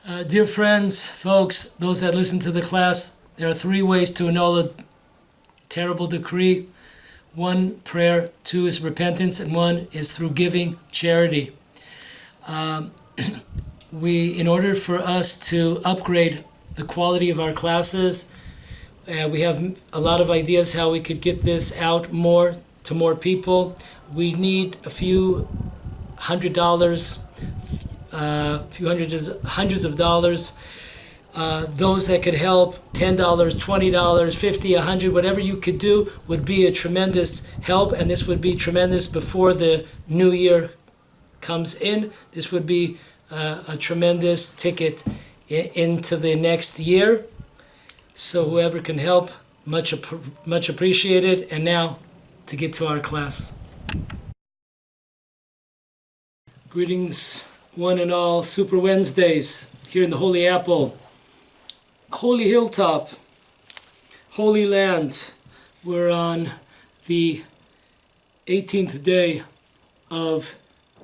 Dear friends, folks, those that listen to the class, there are three ways to annul a terrible decree. One, prayer. Two is repentance. And one is through giving, charity. In order for us to upgrade the quality of our classes, we have a lot of ideas how we could get this out more to more people. We need a few $100s, hundreds of dollars. Those that could help, $10, $20, $50, $100, whatever you could do would be a tremendous help, and this would be tremendous before the new year comes in. This would be a tremendous ticket into the next year. So whoever can help, much appreciated. And now to get to our class. Greetings one and all, Super Wednesdays here in the Holy Apple, Holy Hilltop, Holy Land. We're on the 18th day of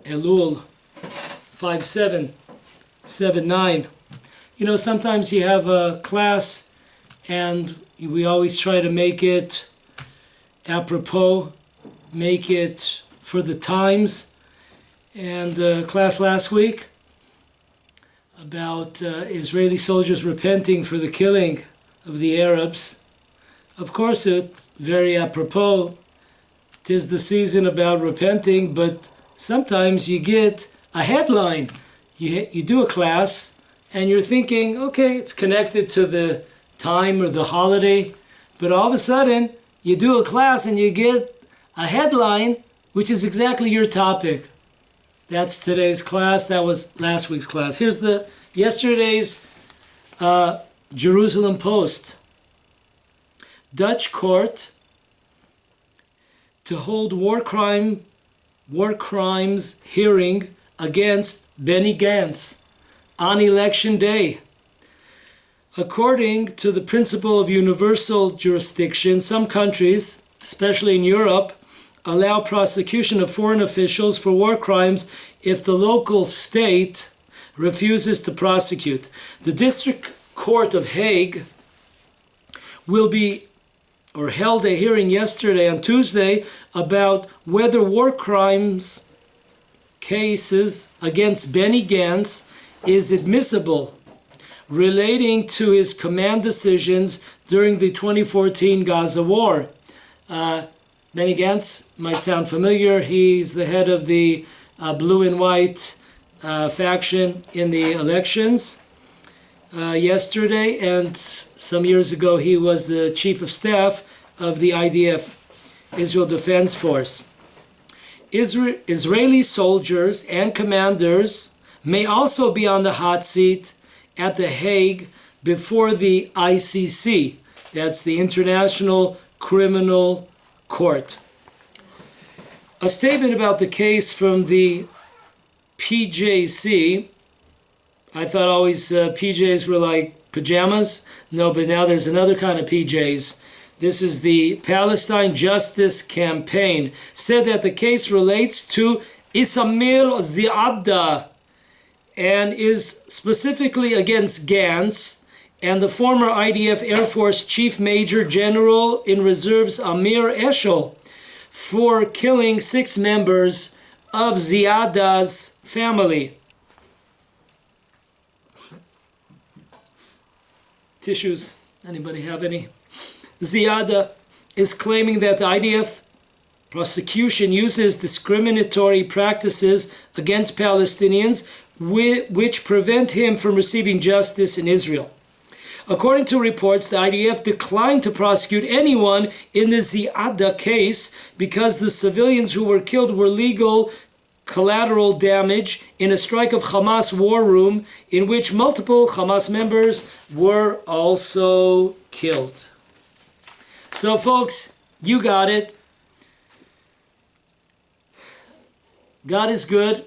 Elul 5779. You know, sometimes you have a class and we always try to make it apropos, make it for the times. And class last week about Israeli soldiers repenting for the killing of the Arabs. Of course, it's very apropos. 'Tis the season about repenting, but sometimes you get a headline. You do a class, and you're thinking, okay, it's connected to the time or the holiday, but all of a sudden, you do a class and you get a headline, which is exactly your topic. That's today's class. That was last week's class. Here's yesterday's Jerusalem Post. Dutch court to hold war crimes hearing against Benny Gantz on election day. According to the principle of universal jurisdiction, some countries, especially in Europe, allow prosecution of foreign officials for war crimes if the local state refuses to prosecute. The District Court of Hague held a hearing yesterday on Tuesday about whether war crimes cases against Benny Gantz is admissible relating to his command decisions during the 2014 Gaza war. Benny Gantz might sound familiar. He's the head of the blue and white faction in the elections yesterday, and some years ago he was the chief of staff of the IDF, Israel Defense Force. Israeli soldiers and commanders may also be on the hot seat at The Hague before the ICC. That's the International Criminal Court. A statement about the case from the PJC. I thought always PJs were like pajamas. No, but now there's another kind of PJs. This is the Palestine Justice Campaign. Said that the case relates to Ismail Ziada and is specifically against Gantz and the former IDF Air Force Chief Major General in Reserves Amir Eshel for killing 6 members of Ziada's family. Tissues, anybody have any? Ziada is claiming that the IDF prosecution uses discriminatory practices against Palestinians which prevent him from receiving justice in Israel. According to reports, the IDF declined to prosecute anyone in the Ziada case because the civilians who were killed were legal collateral damage in a strike of Hamas war room in which multiple Hamas members were also killed. So folks, you got it. God is good,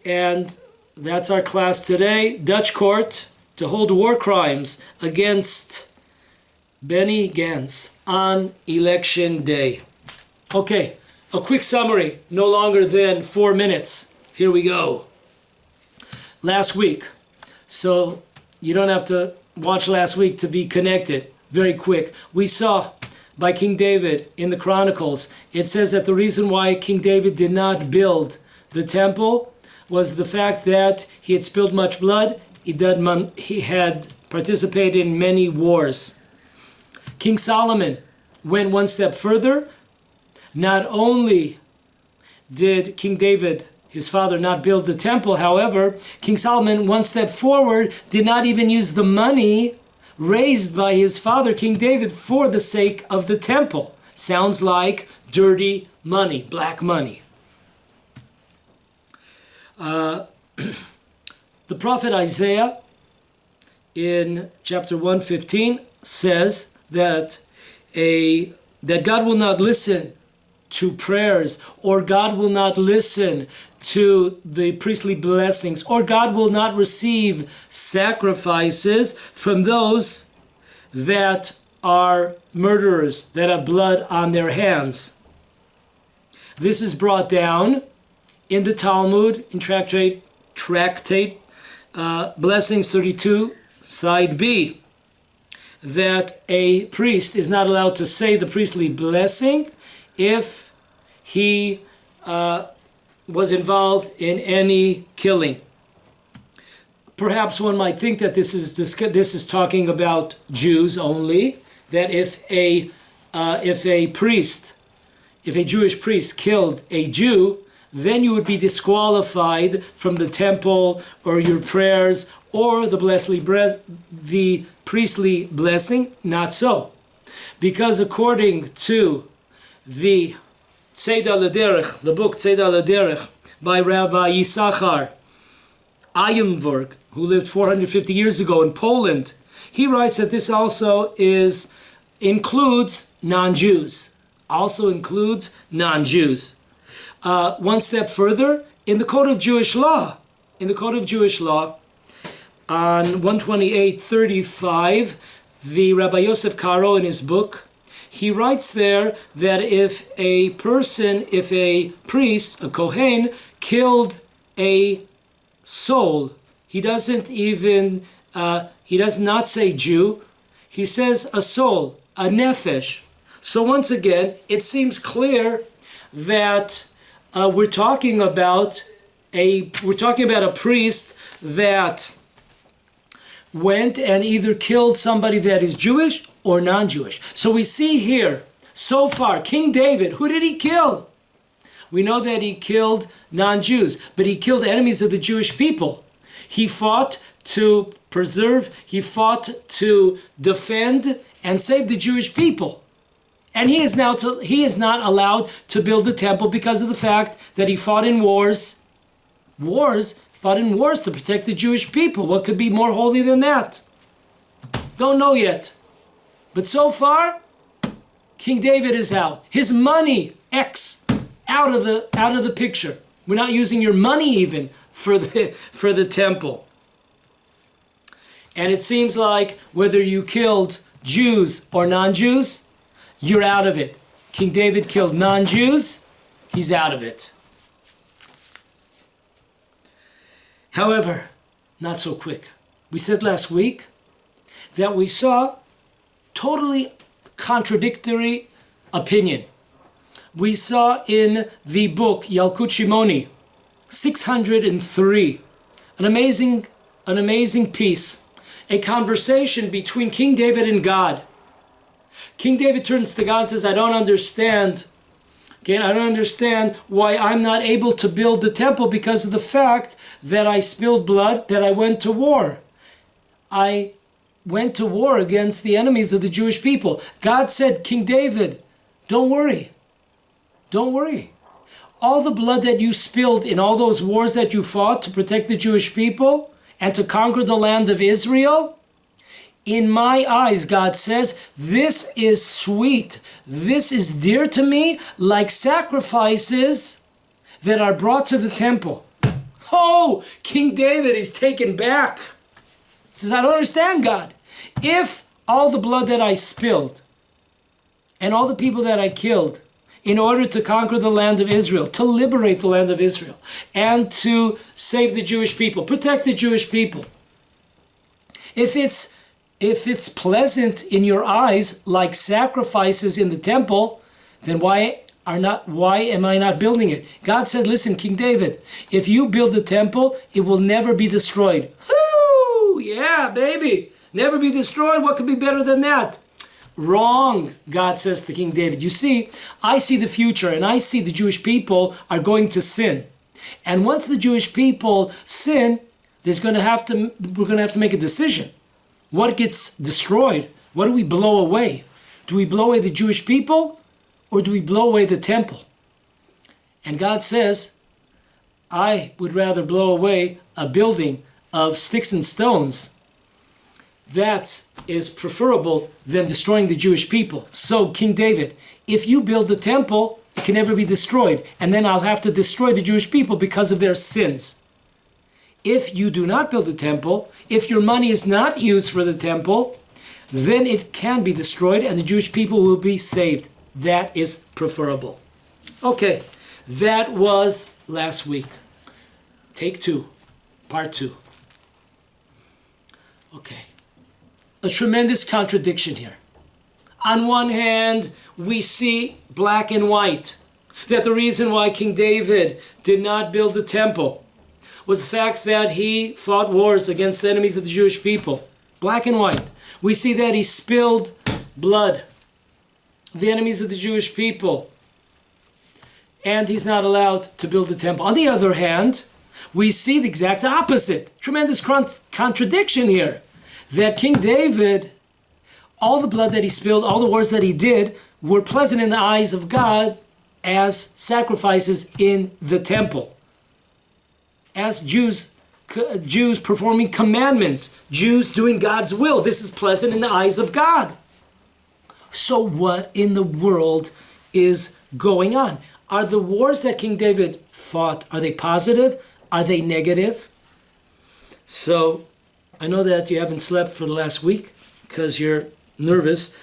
and that's our class today. Dutch court to hold war crimes against Benny Gantz on election day. Okay, a quick summary, no longer than 4 minutes. Here we go. Last week, So you don't have to watch last week to be connected. Very quick. We saw by King David in the Chronicles, it says that the reason why King David did not build the temple was the fact that he had spilled much blood. He had participated in many wars. King Solomon went one step further. Not only did King David, his father, not build the temple, however, King Solomon, one step forward, did not even use the money raised by his father, King David, for the sake of the temple. Sounds like dirty money, black money. The prophet Isaiah in chapter 115 says that God will not listen to prayers, or God will not listen to the priestly blessings, or God will not receive sacrifices from those that are murderers, that have blood on their hands. This is brought down in the Talmud, in Tractate Blessings 32, side B, that a priest is not allowed to say the priestly blessing if he was involved in any killing. Perhaps one might think that this is talking about Jews only, that if a Jewish priest killed a Jew, then you would be disqualified from the temple or your prayers or the priestly blessing. Not so. Because according to the Tzeda L'Derech, the book Tzeda L'Derech by Rabbi Yisachar Ayemberg, who lived 450 years ago in Poland, he writes that this also includes non-Jews. One step further, in the Code of Jewish Law, on 128:35, the Rabbi Yosef Karo in his book, he writes there that if a priest, a cohen, killed a soul, he does not say Jew, he says a soul, a nefesh. So once again, it seems clear that we're talking about a priest that went and either killed somebody that is Jewish or non-Jewish. So we see here, so far, King David, who did he kill? We know that he killed non-Jews, but he killed enemies of the Jewish people. He fought to preserve, he fought to defend and save the Jewish people. And he is not allowed to build a temple because of the fact that he fought in wars to protect the Jewish people. What could be more holy than that? Don't know yet. But so far, King David is out. His money, out of the picture. We're not using your money even for the temple. And it seems like whether you killed Jews or non-Jews, you're out of it. King David killed non-Jews, he's out of it. However, not so quick. We said last week that we saw totally contradictory opinion. We saw in the book Yalkut Shimoni 603 an amazing piece, a conversation between King David and God. King David turns to God and says, I don't understand why I'm not able to build the temple because of the fact that I spilled blood, that I went to war. I went to war against the enemies of the Jewish people. God said, King David, don't worry. All the blood that you spilled in all those wars that you fought to protect the Jewish people and to conquer the land of Israel, in my eyes, God says, this is sweet. This is dear to me, like sacrifices that are brought to the temple. Oh, King David is taken back. He says, I don't understand, God. If all the blood that I spilled and all the people that I killed in order to conquer the land of Israel, to liberate the land of Israel, and to save the Jewish people, protect the Jewish people, If it's pleasant in your eyes, like sacrifices in the temple, then why am I not building it? God said, listen, King David, if you build the temple, it will never be destroyed. Woo! Yeah, baby. Never be destroyed. What could be better than that? Wrong, God says to King David. You see, I see the future, and I see the Jewish people are going to sin. And once the Jewish people sin, we're going to have to make a decision. What gets destroyed? What do we blow away? Do we blow away the Jewish people, or do we blow away the temple? And God says, I would rather blow away a building of sticks and stones. That is preferable than destroying the Jewish people. So, King David, if you build the temple, it can never be destroyed. And then I'll have to destroy the Jewish people because of their sins. If you do not build the temple, if your money is not used for the temple, then it can be destroyed and the Jewish people will be saved. That is preferable. Okay, that was last week. Take 2, part 2. Okay, a tremendous contradiction here. On one hand, we see black and white, that the reason why King David did not build the temple was the fact that he fought wars against the enemies of the Jewish people. Black and white. We see that he spilled blood, the enemies of the Jewish people, and he's not allowed to build the temple. On the other hand, we see the exact opposite. Tremendous contradiction here. That King David, all the blood that he spilled, all the wars that he did, were pleasant in the eyes of God as sacrifices in the temple. As Jews performing commandments, Jews doing God's will. This is pleasant in the eyes of God. So what in the world is going on? Are the wars that King David fought, are they positive? Are they negative? So I know that you haven't slept for the last week because you're nervous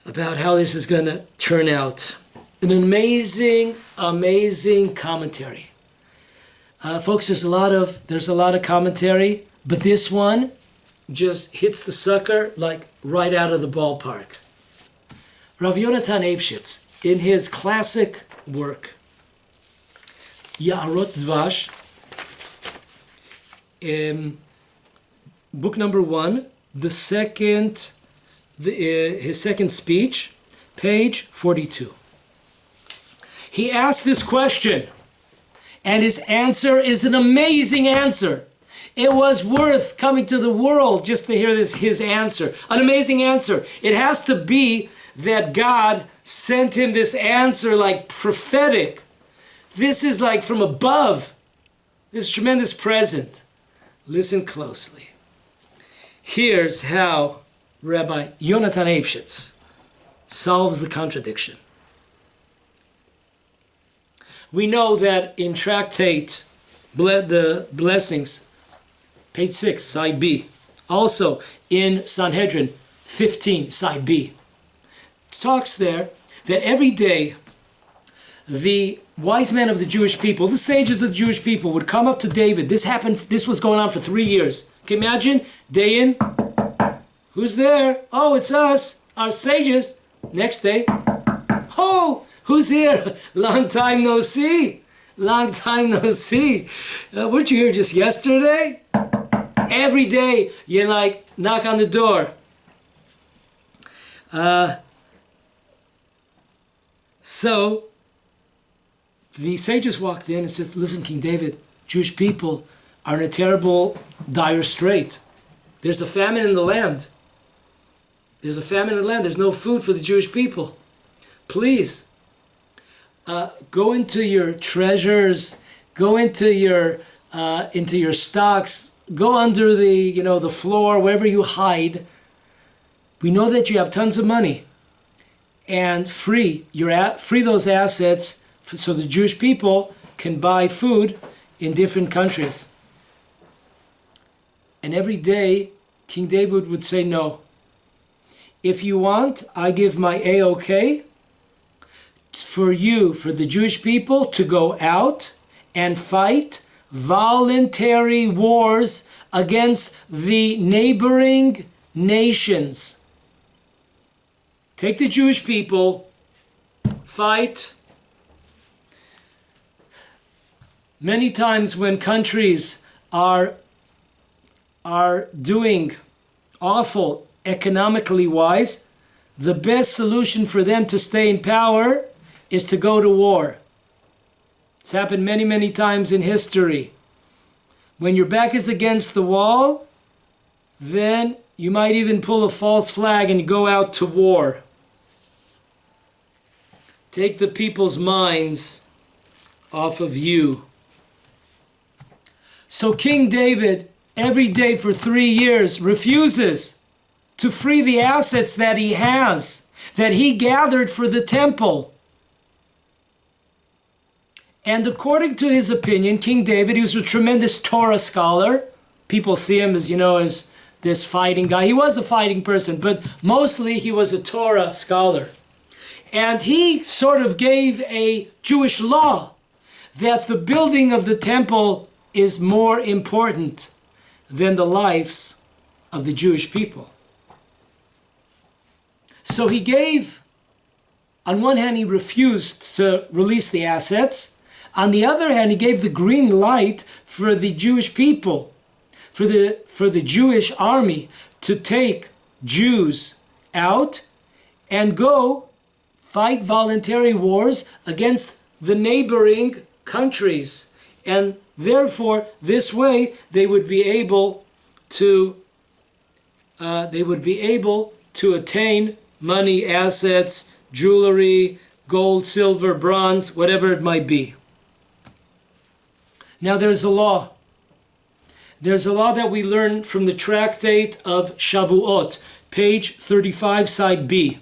about how this is going to turn out. An amazing, amazing commentary. Folks, there's a lot of commentary, but this one just hits the sucker like right out of the ballpark. Rav Yonatan Eifshitz, in his classic work, Ya'arot Dvash, book number 1, his second speech, page 42. He asked this question, and his answer is an amazing answer. It was worth coming to the world just to hear his answer. An amazing answer. It has to be that God sent him this answer like prophetic. This is like from above. This tremendous present. Listen closely. Here's how Rabbi Yonatan Eifshitz solves the contradiction. We know that in Tractate, the Blessings, page 6, side B. Also in Sanhedrin 15, side B. Talks there that every day the wise men of the Jewish people, the sages of the Jewish people, would come up to David. This was going on for 3 years. Can you imagine? Day in, who's there? Oh, it's us, our sages. Next day, oh, who's here? Long time no see. Long time no see. Weren't you here just yesterday? Every day you like knock on the door. So the sages walked in and said, listen, King David, Jewish people are in a terrible, dire strait. There's a famine in the land. There's a famine in the land. There's no food for the Jewish people. Please, go into your treasures, go into your stocks, go under the floor, wherever you hide. We know that you have tons of money, and free those assets so the Jewish people can buy food in different countries. And every day, King David would say, no. If you want, I give my A-OK for the Jewish people to go out and fight voluntary wars against the neighboring nations. Take the Jewish people, fight. Many times when countries are doing awful economically wise, the best solution for them to stay in power is to go to war. It's happened many, many times in history. When your back is against the wall, then you might even pull a false flag and go out to war. Take the people's minds off of you. So King David, every day for 3 years, refuses to free the assets that he has, that he gathered for the temple. And according to his opinion, King David, he was a tremendous Torah scholar. People see him as, as this fighting guy. He was a fighting person, but mostly he was a Torah scholar. And he sort of gave a Jewish law that the building of the temple is more important than the lives of the Jewish people. So he gave, on one hand, he refused to release the assets. On the other hand, he gave the green light for the Jewish people, for the Jewish army to take Jews out and go fight voluntary wars against the neighboring countries. And therefore, this way, they would be able to attain money, assets, jewelry, gold, silver, bronze, whatever it might be. Now there's a law. There's a law that we learn from the tractate of Shavuot, page 35, side B.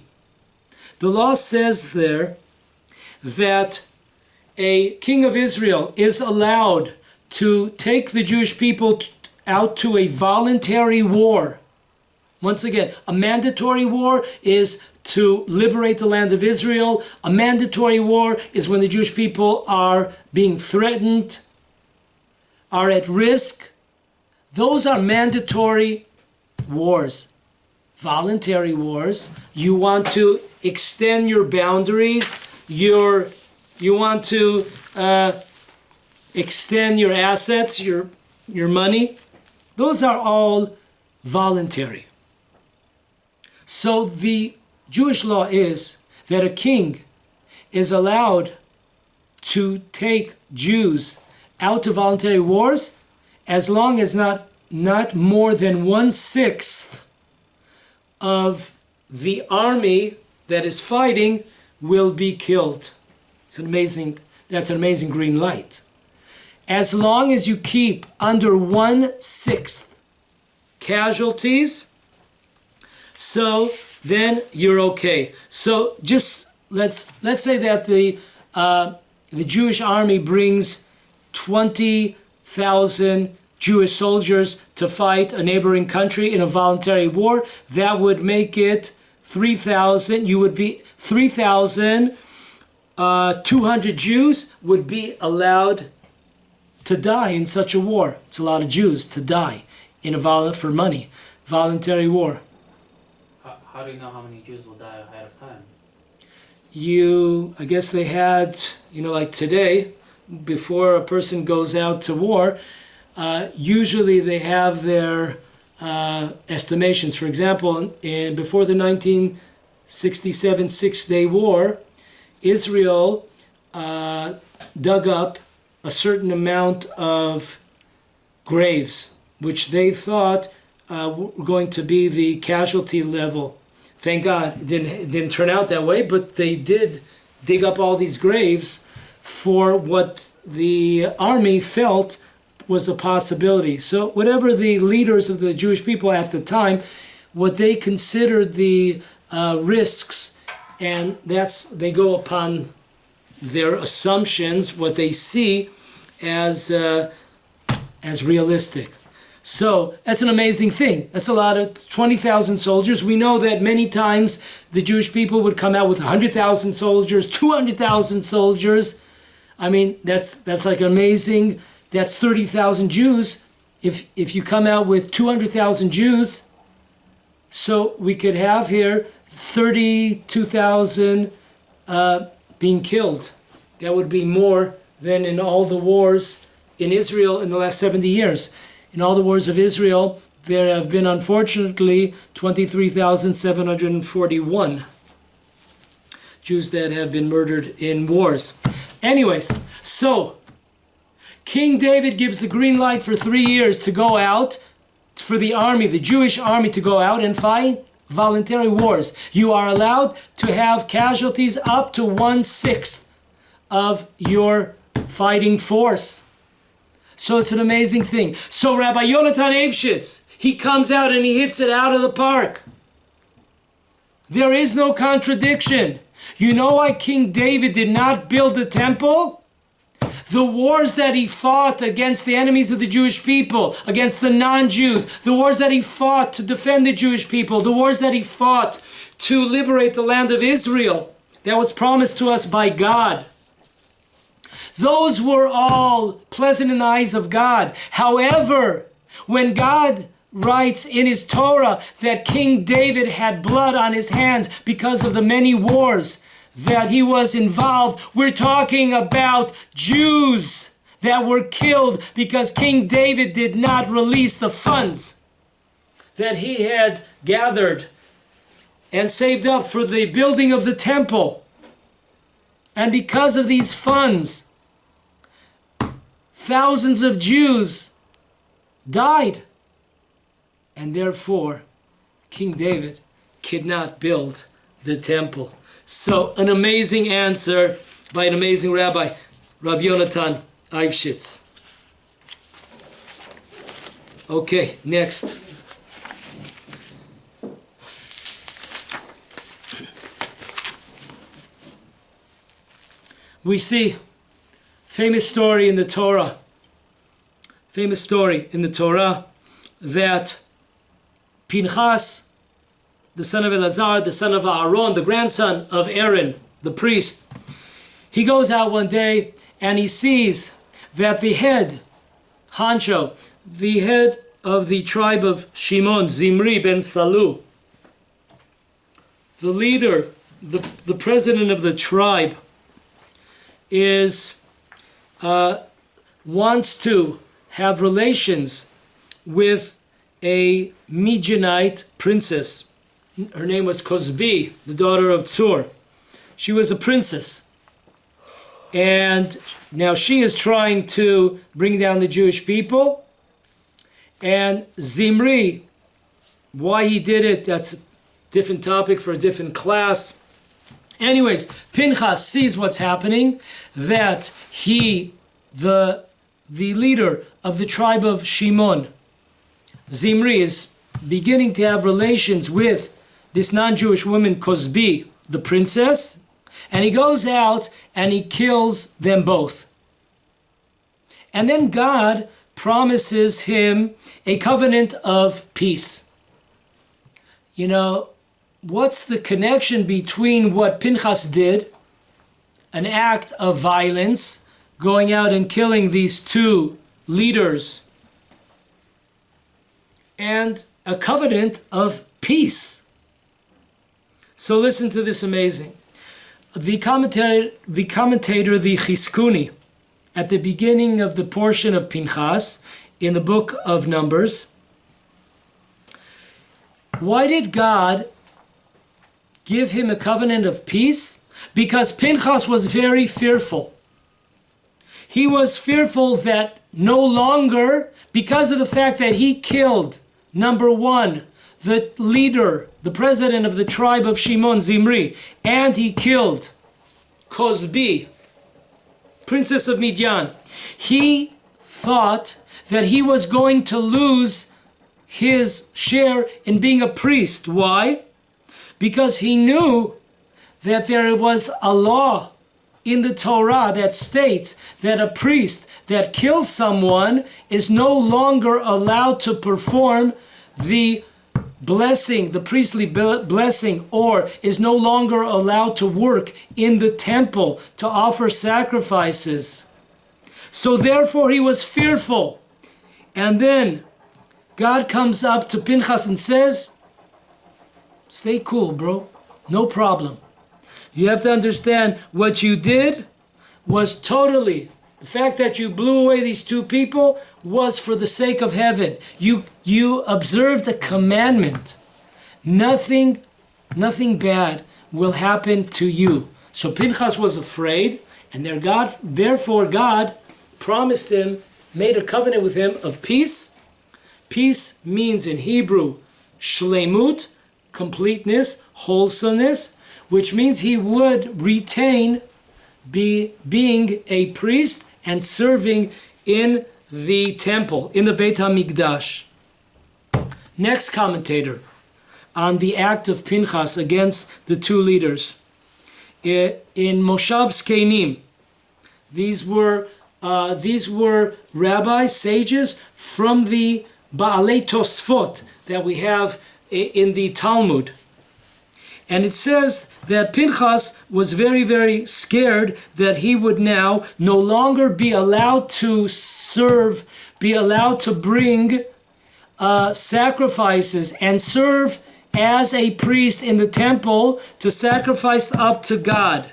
The law says there that a king of Israel is allowed to take the Jewish people out to a voluntary war. Once again, a mandatory war is to liberate the land of Israel. A mandatory war is when the Jewish people are being threatened, are at risk. Those are mandatory wars. Voluntary wars, you want to extend your boundaries, you want to extend your assets, your money. Those are all voluntary. So the Jewish law is that a king is allowed to take Jews out to voluntary wars as long as not more than 1/6 of the army that is fighting will be killed. That's an amazing green light. As long as you keep under 1/6 casualties, so then you're okay. So just let's say that the Jewish army brings 20,000 Jewish soldiers to fight a neighboring country in a voluntary war. That would make it 3,000. You would be 3,200 Jews would be allowed to die in such a war. It's a lot of Jews to die in for money, voluntary war. How do you know how many Jews will die ahead of time? I guess they had, like today, before a person goes out to war, usually they have their estimations. For example, before the 1967 Six-Day War, Israel dug up a certain amount of graves, which they thought were going to be the casualty level. Thank God it didn't turn out that way, but they did dig up all these graves for what the army felt was a possibility. So whatever the leaders of the Jewish people at the time, what they considered the risks, and they go upon their assumptions, what they see as realistic. So that's an amazing thing. That's a lot of 20,000 soldiers. We know that many times the Jewish people would come out with 100,000 soldiers, 200,000 soldiers. I mean, that's like amazing. that's 30,000 Jews. If you come out with 200,000 Jews, so we could have here 32,000 being killed. That would be more than in all the wars in Israel in the last 70 years. In all the wars of Israel, there have been, unfortunately, 23,741 Jews that have been murdered in wars. Anyways, so King David gives the green light for 3 years to go out, for the army, the Jewish army, to go out and fight voluntary wars. You are allowed to have casualties up to 1/6 of your fighting force. So it's an amazing thing. So Rabbi Yonatan Eifshitz, he comes out and he hits it out of the park. There is no contradiction. You know why King David did not build a temple? The wars that he fought against the enemies of the Jewish people, against the non-Jews, the wars that he fought to defend the Jewish people, the wars that he fought to liberate the land of Israel that was promised to us by God. Those were all pleasant in the eyes of God. However, when God writes in his Torah that King David had blood on his hands because of the many wars that he was involved, we're talking about Jews that were killed because King David did not release the funds that he had gathered and saved up for the building of the temple. And because of these funds, thousands of Jews died. And therefore, King David could not build the temple. So, an amazing answer by an amazing rabbi, Rav Yonatan Eifshitz. Okay, next. We see famous story in the Torah. Famous story in the Torah that Pinchas, the son of Elazar, the son of Aaron, the grandson of Aaron, the priest, he goes out one day and he sees that the head honcho, the head of the tribe of Shimon, Zimri ben Salu, the leader, the president of the tribe, wants to have relations with a Midianite princess. Her name was Cosbi, the daughter of Tzur. She was a princess. And now she is trying to bring down the Jewish people. And Zimri, why he did it, that's a different topic for a different class. Anyways, Pinchas sees what's happening, that he, the leader of the tribe of Shimon, Zimri, is beginning to have relations with this non-Jewish woman, Cosbi, the princess, and he goes out and he kills them both. And then God promises him a covenant of peace. You know, what's the connection between what Pinchas did, an act of violence, going out and killing these two leaders, and a covenant of peace? So listen to this amazing. The commentator, the Chizkuni, at the beginning of the portion of Pinchas in the book of Numbers, why did God give him a covenant of peace? Because Pinchas was very fearful. He was fearful that no longer, because of the fact that he killed, number one, the leader, the president of the tribe of Shimon, Zimri, and he killed Cosbi, princess of Midian. He thought that he was going to lose his share in being a priest. Why? Because he knew that there was a law in the Torah that states that a priest that kills someone is no longer allowed to perform the blessing, the priestly blessing, or is no longer allowed to work in the temple to offer sacrifices. So therefore he was fearful. And then God comes up to Pinchas and says, stay cool, bro. No problem. You have to understand what you did was totally, the fact that you blew away these two people was for the sake of heaven. You observed a commandment. Nothing bad will happen to you. So Pinchas was afraid, and therefore God promised him, made a covenant with him of peace. Peace means in Hebrew, shlemut, completeness, wholesomeness, which means he would retain being a priest and serving in the temple, in the Beit HaMikdash. Next commentator on the act of Pinchas against the two leaders. In Moshav Zkenim, these were rabbis, sages from the Baalei Tosfot that we have in the Talmud. And it says that Pinchas was very, very scared that he would now no longer be allowed to serve, be allowed to bring sacrifices and serve as a priest in the temple to sacrifice up to God.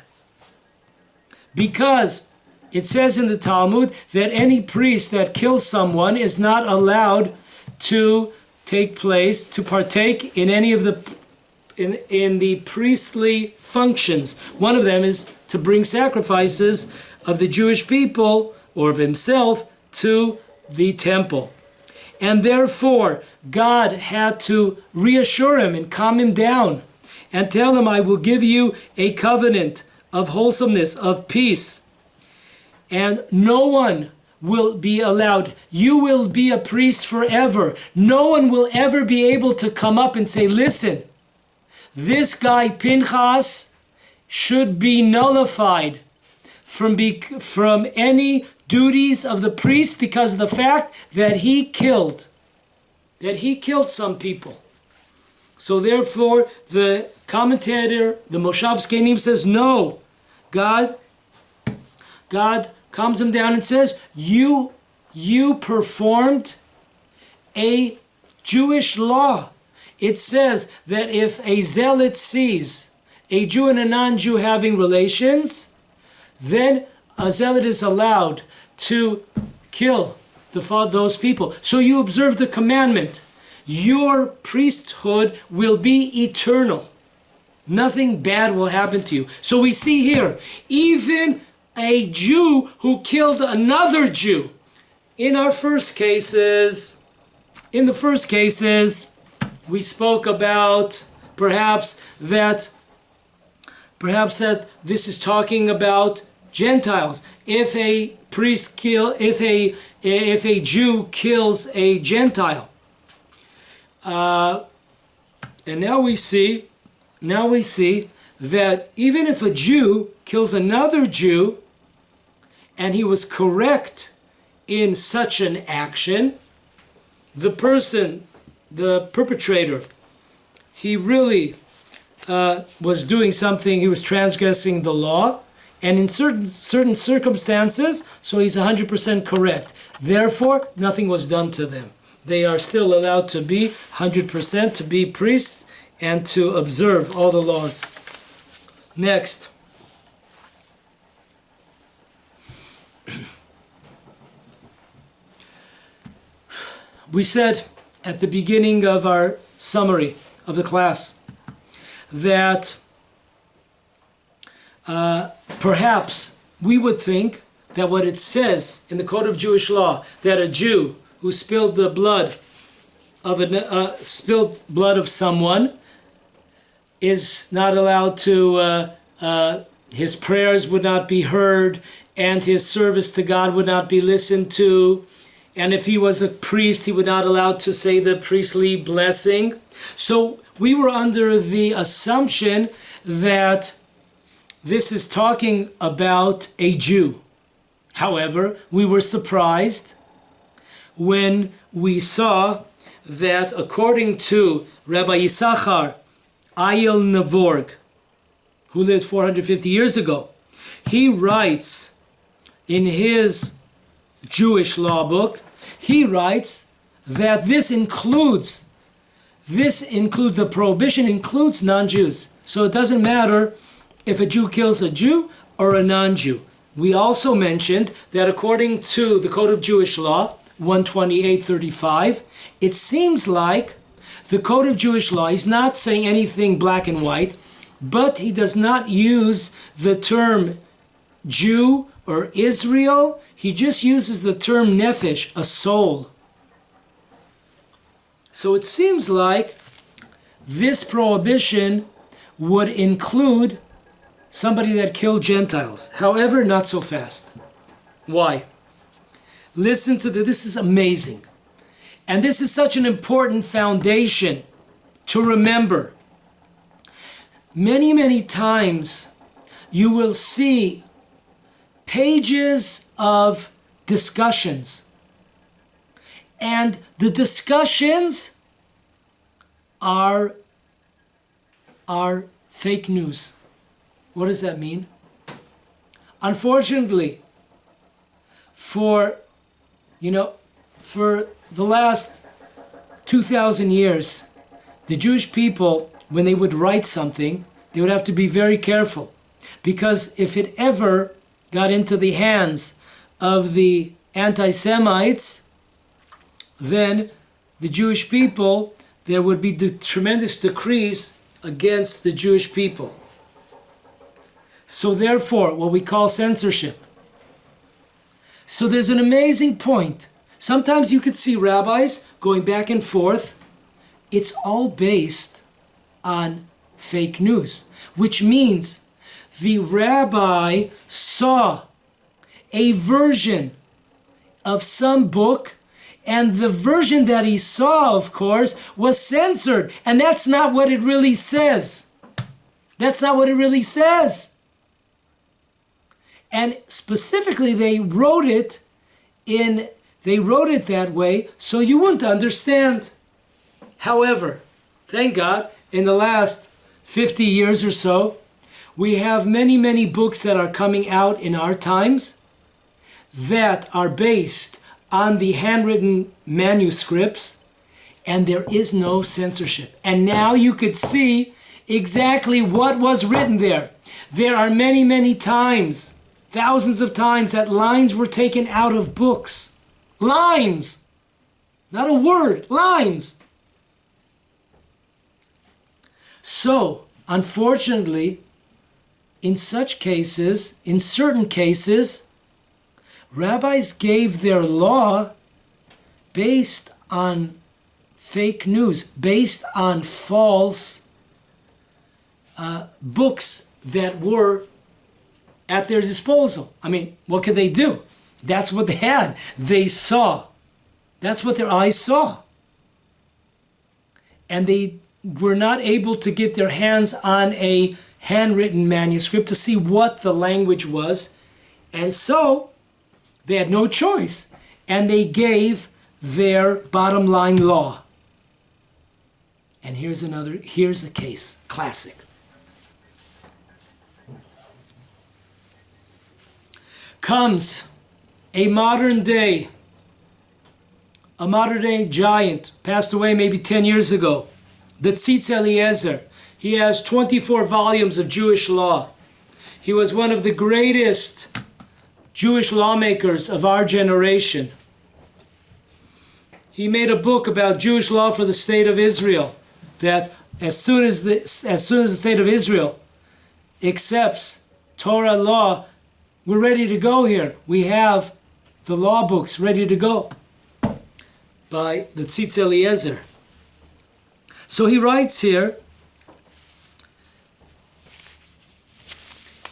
Because it says in the Talmud that any priest that kills someone is not allowed to partake in any of the in the priestly functions. One of them is to bring sacrifices of the Jewish people or of himself to the temple. And therefore, God had to reassure him and calm him down and tell him, I will give you a covenant of wholesomeness, of peace. And no one will be allowed. You will be a priest forever. No one will ever be able to come up and say, listen, this guy Pinchas should be nullified from any duties of the priest because of the fact that he killed some people. So therefore, the commentator, the Moshav Zkenim says, no, God calms him down and says, you performed a Jewish law. It says that if a zealot sees a Jew and a non-Jew having relations, then a zealot is allowed to kill those people. So you observe the commandment. Your priesthood will be eternal. Nothing bad will happen to you. So we see here, even a Jew who killed another Jew. In the first cases, we spoke about perhaps that this is talking about Gentiles. If a Jew kills a Gentile, and now we see that even if a Jew kills another Jew, and he was correct in such an action, the perpetrator, he really was doing something, he was transgressing the law, and in certain circumstances, so he's 100% correct. Therefore, nothing was done to them. They are still allowed to be 100% to be priests and to observe all the laws. Next. We said at the beginning of our summary of the class that perhaps we would think that what it says in the Code of Jewish Law, that a Jew who spilled the blood of someone is not allowed to, his prayers would not be heard, and his service to God would not be listened to. And if he was a priest, he was not allowed to say the priestly blessing. So we were under the assumption that this is talking about a Jew. However, we were surprised when we saw that according to Rabbi Yisachar Ayel Nevorg, who lived 450 years ago, he writes in his Jewish law book, he writes that the prohibition includes non-Jews. So it doesn't matter if a Jew kills a Jew or a non-Jew. We also mentioned that according to the Code of Jewish Law, 128:35, it seems like the Code of Jewish Law is not saying anything black and white, but he does not use the term Jew or Israel. He just uses the term nefesh, a soul. So it seems like this prohibition would include somebody that killed Gentiles. However, not so fast. Why? Listen to this is amazing. And this is such an important foundation to remember. Many, many times you will see pages of discussions. And the discussions are fake news. What does that mean? Unfortunately, for the last 2,000 years, the Jewish people, when they would write something, they would have to be very careful. Because if it ever got into the hands of the anti-Semites, then the Jewish people, there would be tremendous decrees against the Jewish people. So therefore, what we call censorship. So there's an amazing point. Sometimes you could see rabbis going back and forth. It's all based on fake news, which means the rabbi saw a version of some book, and the version that he saw, of course, was censored. And that's not what it really says. That's not what it really says. And specifically, they wrote it that way so you wouldn't understand. However, thank God, in the last 50 years or so, we have many, many books that are coming out in our times that are based on the handwritten manuscripts, and there is no censorship. And now you could see exactly what was written there. There are many, many times, thousands of times, that lines were taken out of books. Lines! Not a word, lines! So, unfortunately, in certain cases, rabbis gave their law based on fake news, based on false books that were at their disposal. I mean, what could they do? That's what they had. They saw. That's what their eyes saw. And they were not able to get their hands on a handwritten manuscript to see what the language was. And so they had no choice. And they gave their bottom line law. And here's a case, classic. Comes a modern day giant, passed away maybe 10 years ago, the Tzitz Eliezer. He has 24 volumes of Jewish law. He was one of the greatest Jewish lawmakers of our generation. He made a book about Jewish law for the state of Israel, that as soon as the state of Israel accepts Torah law, we're ready to go here. We have the law books ready to go by the Tzitz Eliezer. So he writes here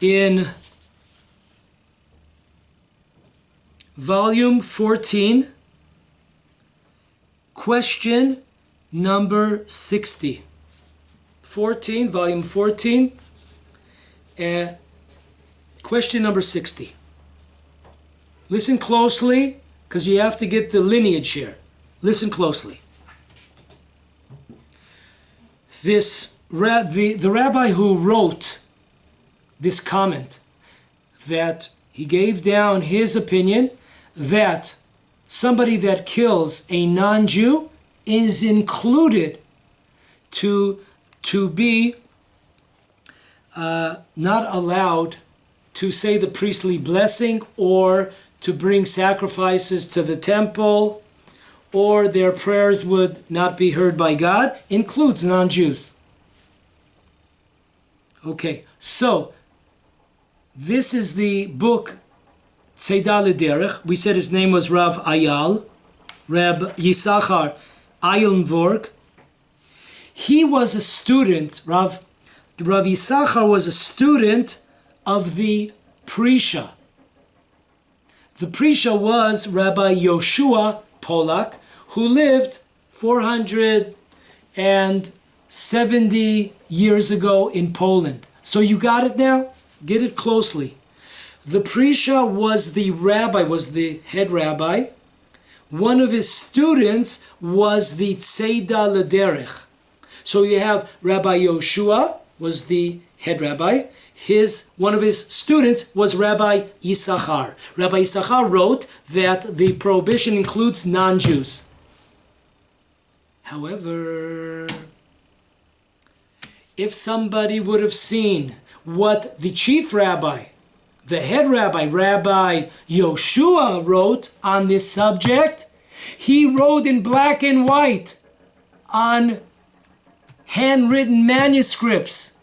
in volume 14, question number 60. 14, volume 14, question number 60. Listen closely, because you have to get the lineage here. Listen closely. The rabbi who wrote this comment, that he gave down his opinion that somebody that kills a non-Jew is included to be not allowed to say the priestly blessing or to bring sacrifices to the temple, or their prayers would not be heard by God, includes non-Jews. Okay, so this is the book Tzeidah L'Derech. We said his name was Rav Ayal, Reb Yisachar Eilenvorg. He was a student, Rav Yisachar was a student of the Prisha. The Prisha was Rabbi Yoshua Polak, who lived 470 years ago in Poland. So you got it now? Get it closely. The Prisha was the rabbi, was the head rabbi. One of his students was the Tzeidah L'Derech. So you have Rabbi Yoshua was the head rabbi. One of his students was Rabbi Yisachar. Rabbi Yisachar wrote that the prohibition includes non-Jews. However, if somebody would have seen what the chief rabbi, the head rabbi, Rabbi Yoshua, wrote on this subject, he wrote in black and white on handwritten manuscripts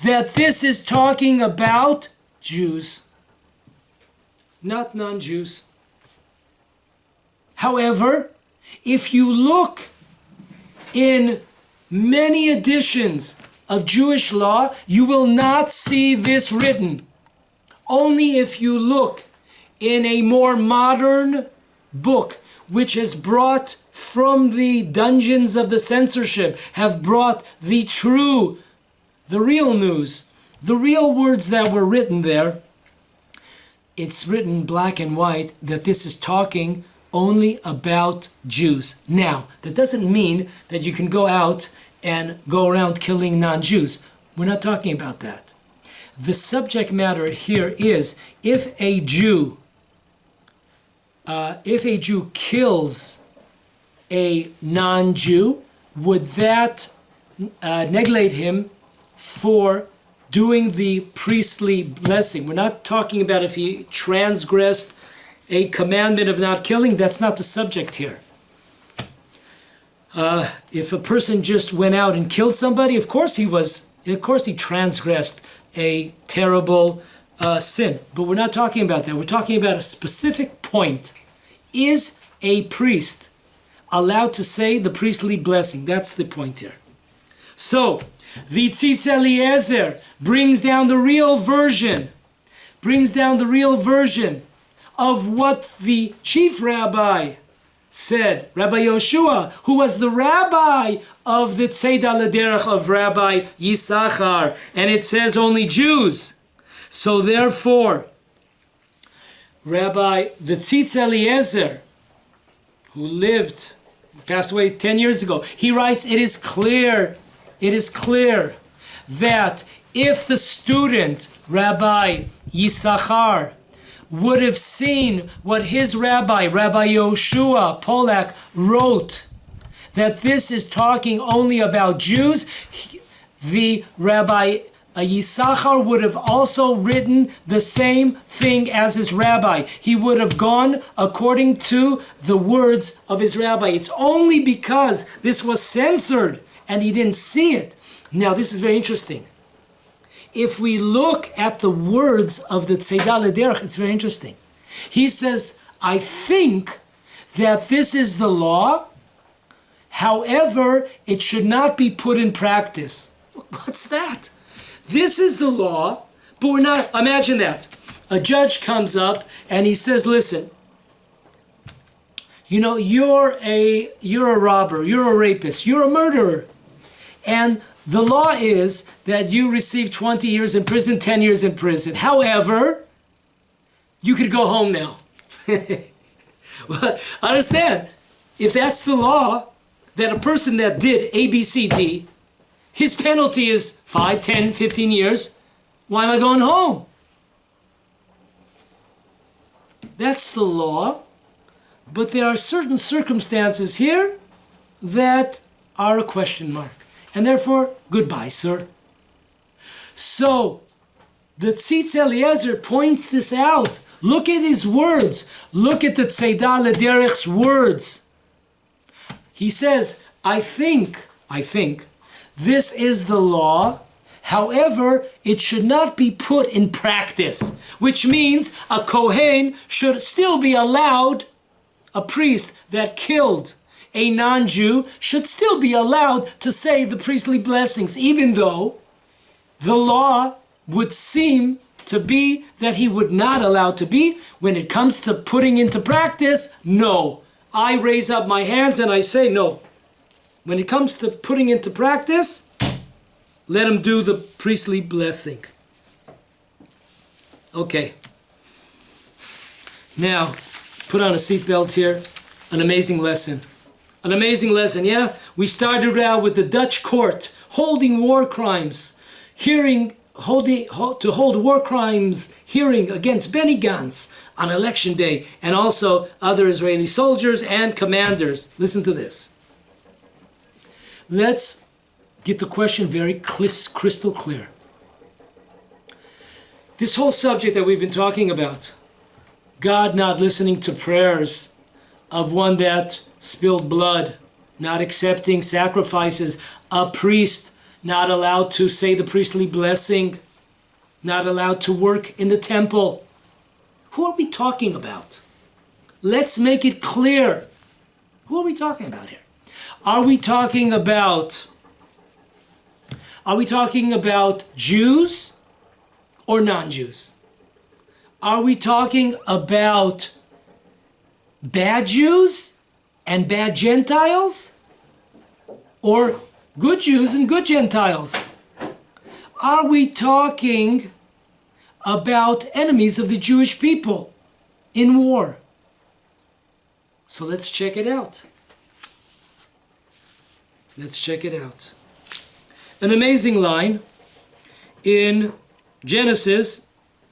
that this is talking about Jews, not non-Jews. However, if you look in many editions of Jewish law, you will not see this written. Only if you look in a more modern book, which has brought from the dungeons of the censorship, have brought the real news, the real words that were written there, it's written black and white that this is talking only about Jews. Now, that doesn't mean that you can go out and go around killing non-Jews. We're not talking about that. The subject matter here is if a Jew kills a non-Jew, would that negate him for doing the priestly blessing? We're not talking about if he transgressed a commandment of not killing. That's not the subject here. If a person just went out and killed somebody, of course he transgressed a terrible sin. But we're not talking about that. We're talking about a specific point. Is a priest allowed to say the priestly blessing? That's the point here. So, the Tzitz Eliezer brings down the real version of what the chief rabbi said, Rabbi Yoshua, who was the rabbi of the Tzeidah L'Derech of Rabbi Yisachar, and it says only Jews. So therefore, the Tzitz Eliezer, who passed away 10 years ago, he writes, it is clear that if the student, Rabbi Yisachar, would have seen what his rabbi, Rabbi Yoshua Polak, wrote, that this is talking only about Jews, the Rabbi Yisachar would have also written the same thing as his rabbi. He would have gone according to the words of his rabbi. It's only because this was censored and he didn't see it. Now, this is very interesting. If we look at the words of the Tzeidah L'Derech, it's very interesting. He says, I think that this is the law, however, it should not be put in practice. What's that? This is the law, but we're not, imagine that. A judge comes up and he says, listen, you know, you're a robber, you're a rapist, you're a murderer. And the law is that you receive 20 years in prison, 10 years in prison. However, you could go home now. Well, understand, if that's the law, that a person that did A, B, C, D, his penalty is 5, 10, 15 years, why am I going home? That's the law. But there are certain circumstances here that are a question mark. And therefore, goodbye, sir. So, the Tzitz Eliezer points this out. Look at his words. Look at the Tzeidah Lederech's words. He says, I think, this is the law. However, it should not be put in practice, which means a cohen should still be allowed, a priest that killed a non-Jew should still be allowed to say the priestly blessings, even though the law would seem to be that he would not allow to be. When it comes to putting into practice, no. I raise up my hands and I say no. When it comes to putting into practice, let him do the priestly blessing. Okay. Now, put on a seatbelt here. An amazing lesson. An amazing lesson, yeah? We started out with the Dutch court holding war crimes, to hold war crimes hearing against Benny Gantz on election day, and also other Israeli soldiers and commanders. Listen to this. Let's get the question very crystal clear. This whole subject that we've been talking about, God not listening to prayers of one that spilled blood, not accepting sacrifices, a priest not allowed to say the priestly blessing, not allowed to work in the temple. Who are we talking about? Let's make it clear. Who are we talking about here? Are we talking about Jews or non-Jews? Are we talking about bad Jews and bad Gentiles? Or good Jews and good Gentiles? Are we talking about enemies of the Jewish people in war? So let's check it out. Let's check it out. An amazing line in Genesis,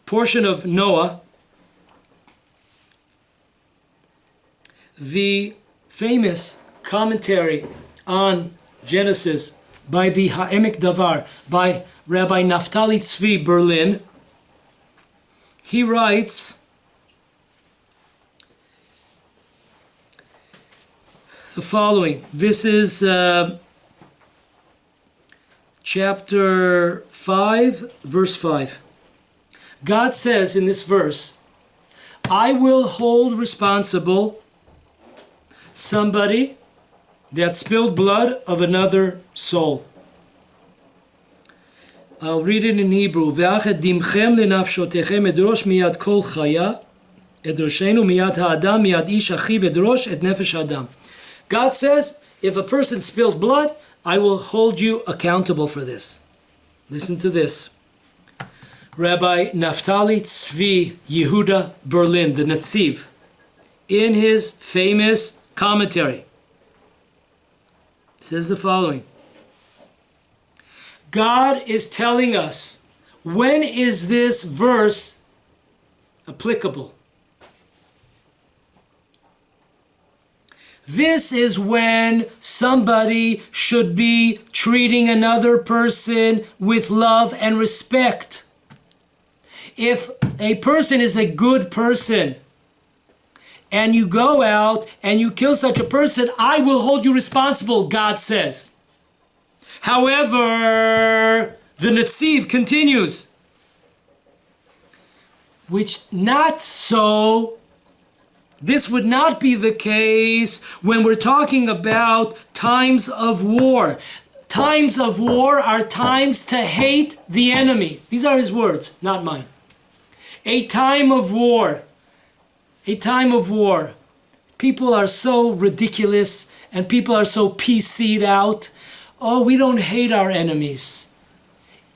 portion of Noah, the famous commentary on Genesis by the Ha'emek Davar, by Rabbi Naftali Tzvi Berlin. He writes the following. This is chapter 5, verse 5. God says in this verse, I will hold responsible somebody that spilled blood of another soul. I'll read it in Hebrew. Ve'achedimchem lenafshotechem edrosh miyad kol chaya, edroshenu miyad ha'adam, miyad ish achiv edrosh et nefesh adam. God says, if a person spilled blood, I will hold you accountable for this. Listen to this. Rabbi Naftali Tzvi Yehuda Berlin, the Netziv, in his famous commentary, says the following. God is telling us, when is this verse applicable? This is when somebody should be treating another person with love and respect. If a person is a good person and you go out and you kill such a person, I will hold you responsible, God says. However, the Netziv continues, which not so. This would not be the case when we're talking about times of war. Times of war are times to hate the enemy. These are his words, not mine. A time of war. A time of war. People are so ridiculous and people are so PC'd out. Oh, we don't hate our enemies.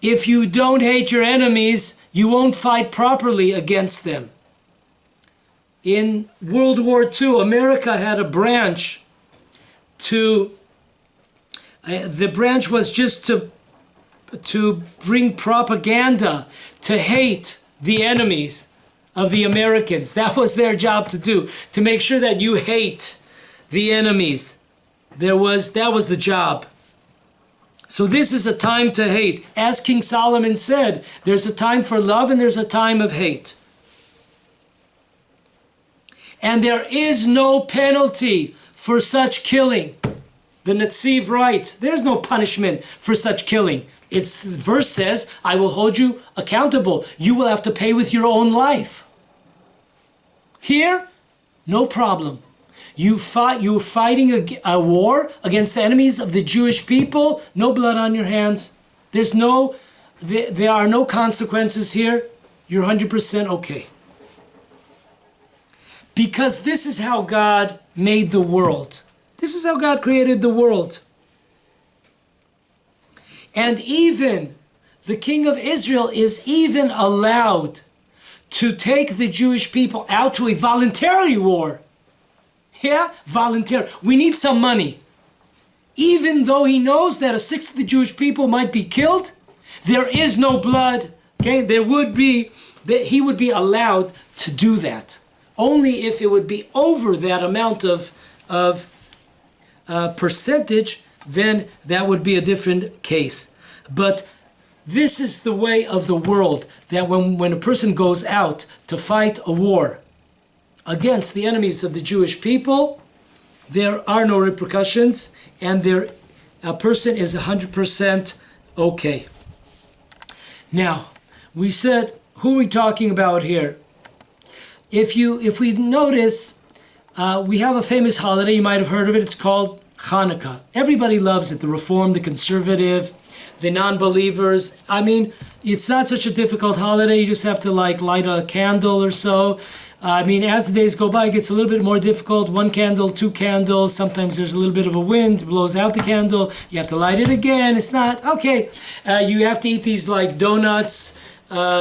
If you don't hate your enemies, you won't fight properly against them. In World War II, America had a branch the branch was just to bring propaganda, to hate the enemies of the Americans. That was their job to do, to make sure that you hate the enemies. That was the job. So this is a time to hate. As King Solomon said, there's a time for love and there's a time of hate. And there is no penalty for such killing. The Netziv writes, there's no punishment for such killing. Its verse says, I will hold you accountable. You will have to pay with your own life. Here, no problem. You're fighting a war against the enemies of the Jewish people. No blood on your hands. There are no consequences here. You're 100% okay. Because this is how God made the world. This is how God created the world. And even the king of Israel is even allowed to take the Jewish people out to a voluntary war. Yeah, voluntary. We need some money. Even though he knows that a sixth of the Jewish people might be killed, there is no blood. Okay, he would be allowed to do that. Only if it would be over that amount of percentage, then that would be a different case. But this is the way of the world, that when a person goes out to fight a war against the enemies of the Jewish people, there are no repercussions, and a person is 100% okay. Now, we said, who are we talking about here? If we notice, we have a famous holiday, you might have heard of it, it's called Hanukkah. Everybody loves it, the Reform, the Conservative, the non-believers. I mean, it's not such a difficult holiday, you just have to light a candle or so. I mean, as the days go by, it gets a little bit more difficult. 1 candle, 2 candles, sometimes there's a little bit of a wind, blows out the candle, you have to light it again, it's not, okay. You have to eat these donuts,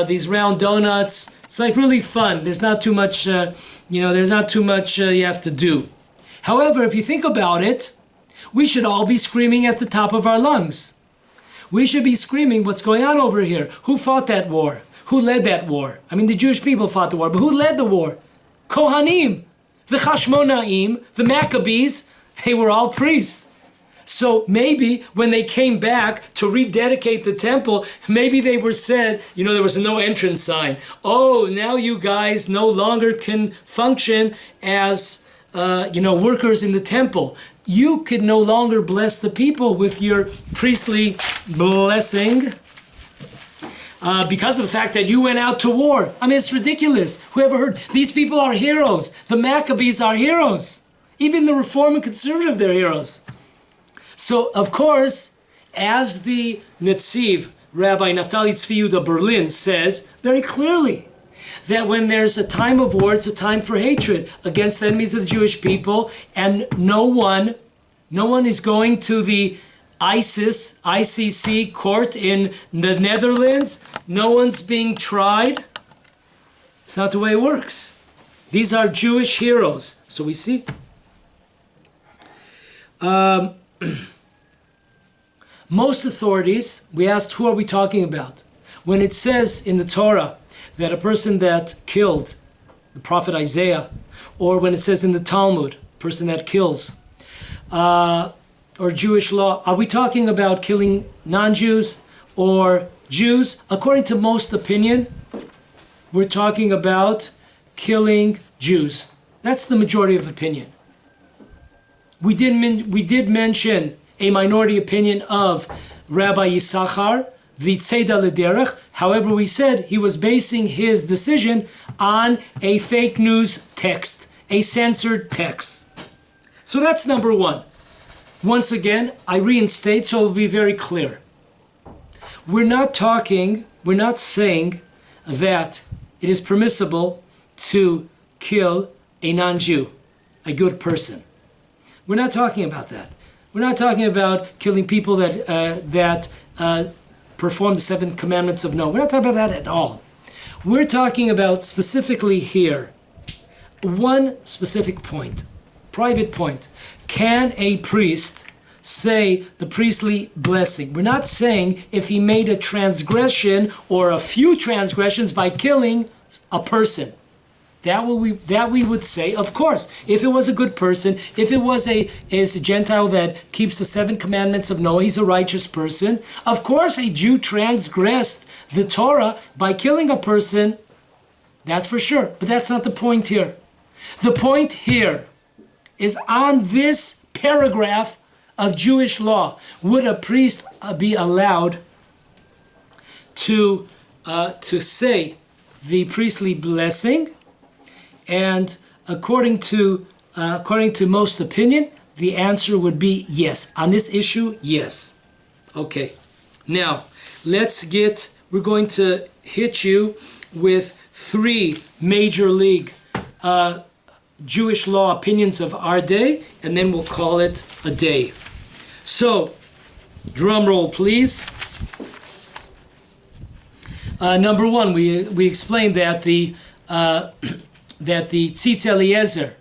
these round donuts. It's really fun. There's not too much, there's not too much you have to do. However, if you think about it, we should all be screaming at the top of our lungs. We should be screaming, what's going on over here? Who fought that war? Who led that war? I mean, the Jewish people fought the war, but who led the war? Kohanim, the Chashmonaim, the Maccabees, they were all priests. So maybe when they came back to rededicate the temple, maybe they were said, there was no entrance sign. Oh, now you guys no longer can function as, workers in the temple. You could no longer bless the people with your priestly blessing because of the fact that you went out to war. I mean, it's ridiculous. Whoever heard? These people are heroes. The Maccabees are heroes. Even the Reform and Conservative, they're heroes. So, of course, as the Netziv, Rabbi Naftali Tzvi Yehuda Berlin, says very clearly, that when there's a time of war, it's a time for hatred against the enemies of the Jewish people, and no one is going to the ICC court in the Netherlands. No one's being tried. It's not the way it works. These are Jewish heroes. So we see. Most authorities, we asked, who are we talking about? When it says in the Torah that a person that killed the prophet Isaiah, or when it says in the Talmud, a person that kills, or Jewish law, are we talking about killing non-Jews or Jews? According to most opinion, we're talking about killing Jews. That's the majority of opinion. We did mention a minority opinion of Rabbi Yisachar, the Tzeda L'derech. However, we said he was basing his decision on a fake news text, a censored text. So that's number one. Once again, I reinstate so it'll be very clear. We're not saying that it is permissible to kill a non-Jew, a good person. We're not talking about that. We're not talking about killing people that perform the 7 commandments of no. We're not talking about that at all. We're talking about specifically here, one specific point, private point. Can a priest say the priestly blessing? We're not saying if he made a transgression or a few transgressions by killing a person. That we would say, of course, if it was a good person, if it was a Gentile that keeps the 7 commandments of Noah, he's a righteous person. Of course, a Jew transgressed the Torah by killing a person. That's for sure. But that's not the point here. The point here is on this paragraph of Jewish law. Would a priest be allowed to say the priestly blessing? And according to most opinion, the answer would be yes. On this issue, yes. Okay. Now, we're going to hit you with 3 major league Jewish law opinions of our day, and then we'll call it a day. So, drum roll, please. Number 1, we explained that the Tzitz Eliezer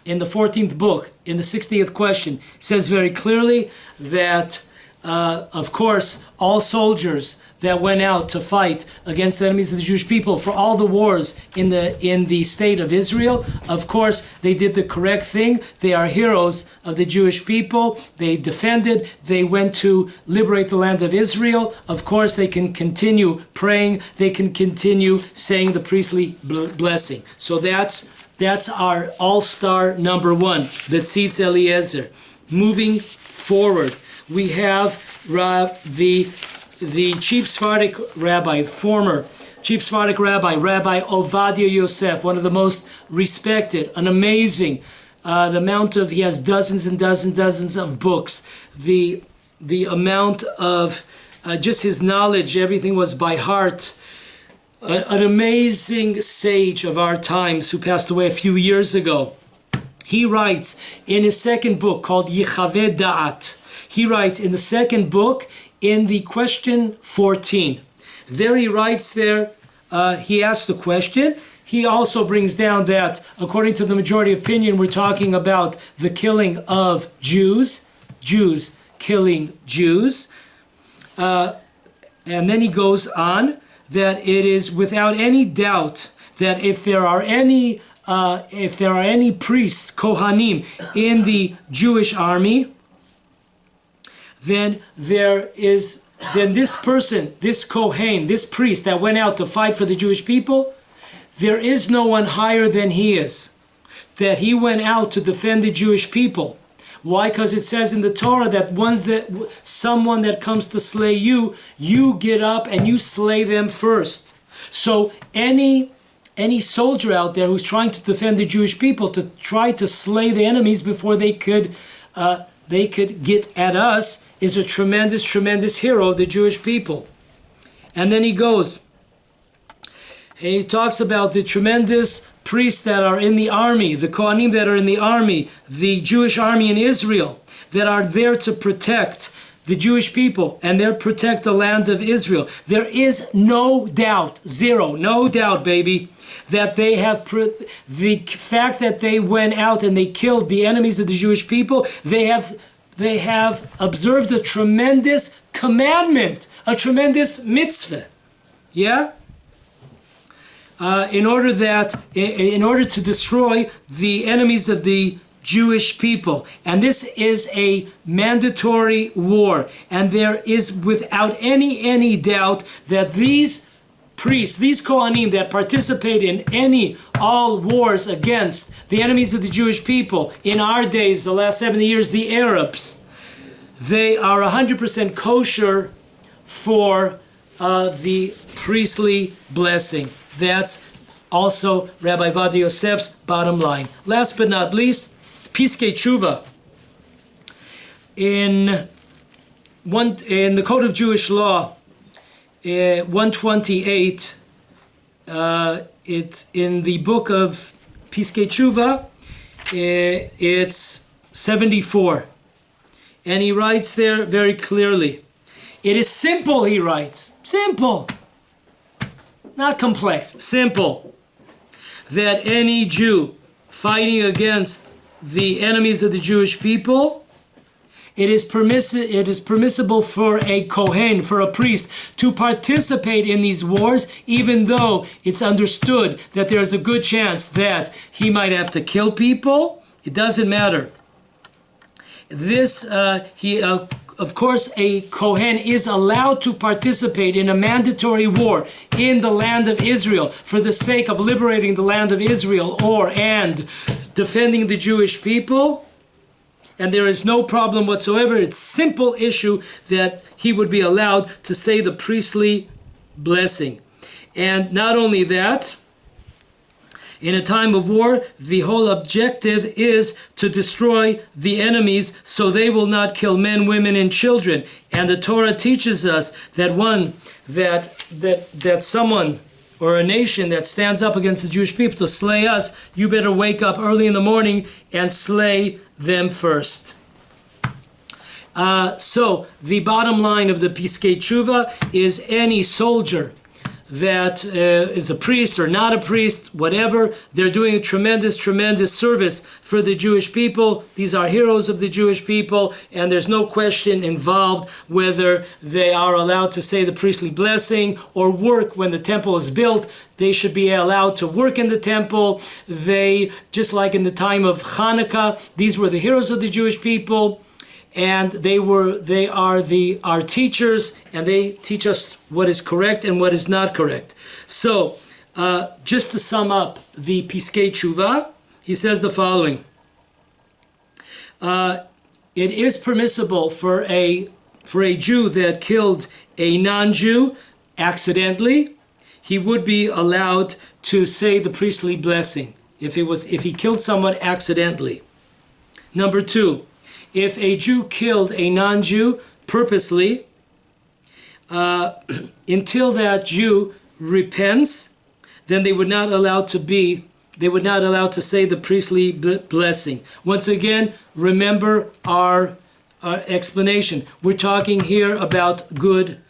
in the 14th book, in the 60th question, says very clearly that, of course, all soldiers that went out to fight against the enemies of the Jewish people for all the wars in the state of Israel, of course, they did the correct thing. They are heroes of the Jewish people. They defended. They went to liberate the land of Israel. Of course, they can continue praying. They can continue saying the priestly blessing. So that's our all-star number 1, the Tzitz Eliezer. Moving forward, we have the chief Sephardic rabbi, former chief Sephardic rabbi, Rabbi Ovadia Yosef, one of the most respected, an amazing, he has dozens and dozens of books. The amount of just his knowledge, everything was by heart. An amazing sage of our times who passed away a few years ago. He writes in his second book called Yechaveh Da'at. He writes in the second book, in the question 14. There he writes there, he asks the question. He also brings down that, according to the majority opinion, we're talking about the killing of Jews killing Jews. And then he goes on that it is without any doubt that if there are any priests, kohanim, in the Jewish army, then this person, this cohen, this priest that went out to fight for the Jewish people, there is no one higher than he is. That he went out to defend the Jewish people. Why? Because it says in the Torah that someone that comes to slay you, you get up and you slay them first. So any soldier out there who's trying to defend the Jewish people, to try to slay the enemies before they could get at us, is a tremendous hero of the Jewish people. And then he talks about the tremendous priests that are in the army, the Kohanim that are in the army, the Jewish army in Israel, that are there to protect the Jewish people and there protect the land of Israel. There is no doubt, no doubt, baby, that they have, the fact that they went out and they killed the enemies of the Jewish people, they have observed a tremendous commandment, a tremendous mitzvah. Yeah? In order to destroy the enemies of the Jewish people. And this is a mandatory war. And there is without any doubt that these priests, these Kohanim that participate in all wars against the enemies of the Jewish people, in our days, the last 70 years, the Arabs, they are 100% kosher for the priestly blessing. That's also Rabbi Ovadia Yosef's bottom line. Last but not least, Piskei Tshuva. In the Code of Jewish Law, 128, it's in the book of Piskei Tshuva, it's 74. And he writes there very clearly. It is simple, he writes. Simple. Not complex. Simple. That any Jew fighting against the enemies of the Jewish people it is permissible for a cohen, for a priest, to participate in these wars, even though it's understood that there's a good chance that he might have to kill people. It doesn't matter. Of course, a cohen is allowed to participate in a mandatory war in the land of Israel for the sake of liberating the land of Israel and defending the Jewish people. And there is no problem whatsoever. It's simple issue that he would be allowed to say the priestly blessing. And not only that, in a time of war, the whole objective is to destroy the enemies so they will not kill men, women, and children. And the Torah teaches us that that someone or a nation that stands up against the Jewish people to slay us, you better wake up early in the morning and slay them first. So the bottom line of the Piskei Tshuva is any soldier that is a priest or not a priest, whatever, they're doing a tremendous service for the Jewish people. These are heroes of the Jewish people, and there's no question involved whether they are allowed to say the priestly blessing or work when the temple is built. They should be allowed to work in the temple. They, just like in the time of Hanukkah, these were the heroes of the Jewish people. And they are our teachers, and they teach us what is correct and what is not correct. So, just to sum up the Piskei Tshuva, he says the following: it is permissible for a Jew that killed a non-Jew accidentally. He would be allowed to say the priestly blessing if he killed someone accidentally. Number 2. If a Jew killed a non-Jew purposely, until that Jew repents, then they would not allow to say the priestly blessing. Once again, remember our explanation. We're talking here about good,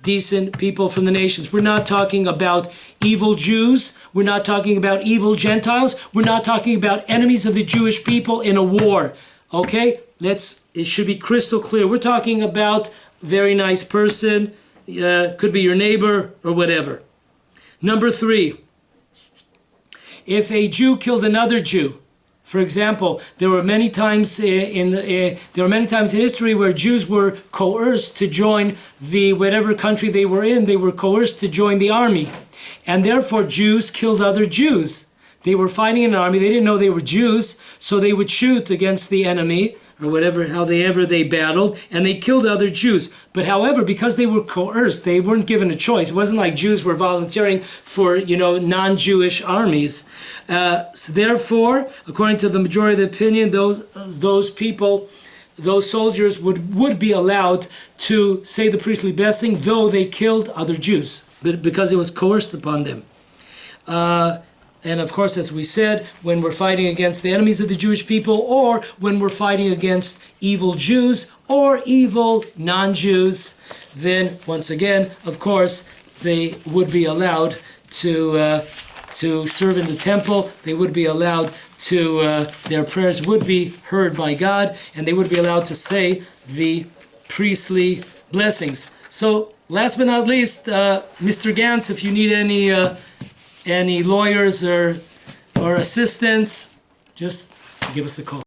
decent people from the nations. We're not talking about evil Jews. We're not talking about evil Gentiles. We're not talking about enemies of the Jewish people in a war. Okay, it should be crystal clear. We're talking about very nice person, could be your neighbor or whatever. Number 3, if a Jew killed another Jew, for example, there were many times in history where Jews were coerced to join whatever country they were in. They were coerced to join the army, and therefore Jews killed other Jews. They were fighting an army. They didn't know they were Jews, so they would shoot against the enemy or whatever, however they battled, and they killed other Jews. But however, because they were coerced, they weren't given a choice. It wasn't like Jews were volunteering for, non-Jewish armies. So therefore, according to the majority of the opinion, those people, those soldiers would be allowed to say the priestly blessing, though they killed other Jews, because it was coerced upon them. And of course, as we said, when we're fighting against the enemies of the Jewish people, or when we're fighting against evil Jews or evil non-Jews, then once again, of course, they would be allowed to serve in the temple. They would be allowed to, their prayers would be heard by God, and they would be allowed to say the priestly blessings. So, last but not least, Mr. Gantz, if you need any lawyers or assistants, just give us a call.